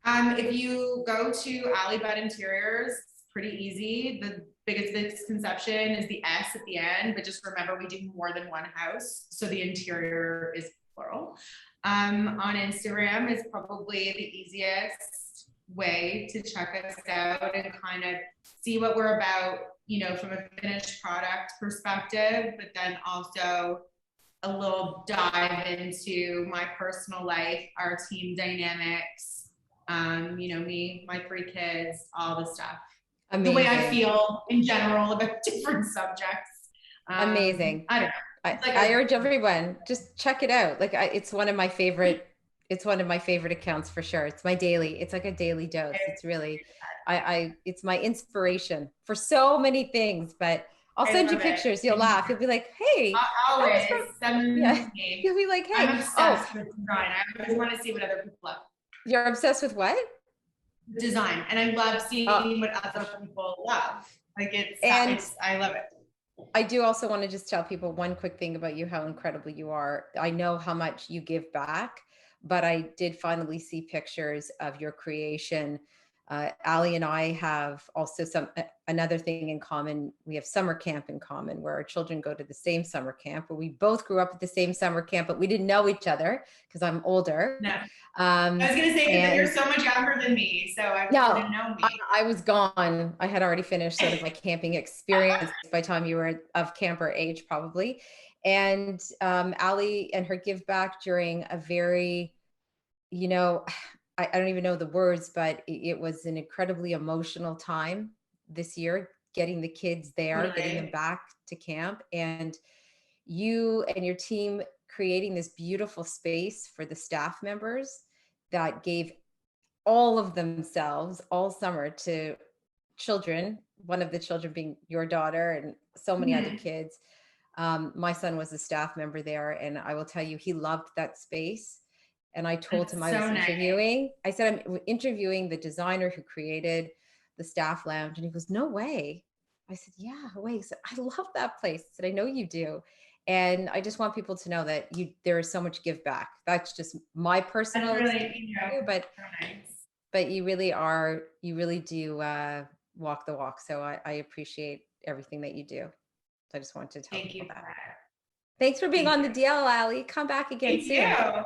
If you go to Allie Bed Interiors, it's pretty easy. The biggest misconception is the S at the end, but just remember we do more than one house. So the interior is plural. On Instagram is probably the easiest. way to check us out and kind of see what we're about, from a finished product perspective, but then also a little dive into my personal life, our team dynamics, me, my 3 kids, all the stuff. The way I Amazing. feel in general about different subjects. Amazing. I don't know. I, It's like I a urge everyone, just check it out. Like it's one of my favorite accounts for sure. It's like a daily dose. It's really, it's my inspiration for so many things, but I'll I send you love it. pictures. You'll laugh. You'll be like, hey, that was Always from, send yeah. me. You'll be like, hey, I'm oh, obsessed with design. I always want to see what other people love. you're obsessed with what? Design, and I love Oh, seeing what other people love. Like and it's I love it. I do also want to just tell people one quick thing about you, how incredible you are. I know how much you give back, but I did finally see pictures of your creation. Ali and I have also another thing in common. We have summer camp in common where our children go to the same summer camp, where we both grew up at the same summer camp, but we didn't know each other because I'm older. No, I Um, was gonna say that you're and so much younger than me, so you no, didn't know I, me. I was gone. I had already finished sort of my camping experience by the time you were of camper age, probably. And Ali and her give back during a very, you know, I don't even know the words, but it was an incredibly emotional time this year, getting the kids there, getting them Totally. back to camp, and you and your team creating this beautiful space for the staff members that gave all of themselves all summer to children, one of the children being your daughter and so many other Mm-hmm. kids. My son was a staff member there, and I will tell you, he loved that space. And I told him That's I so was nice. interviewing, I said, I'm interviewing the designer who created the staff lounge. And he goes, no way. I said, yeah, wait. He said, I love that place. I said, I know you do. And I just want people to know that there is so much give back. That's just my That's personal really, experience with you, but so nice. you really do walk the walk. So I appreciate everything that you do. So I just wanted to tell Thank people you for that. that. Thanks for being Thank on you. the DL, Allie. Come back again Thank you. soon.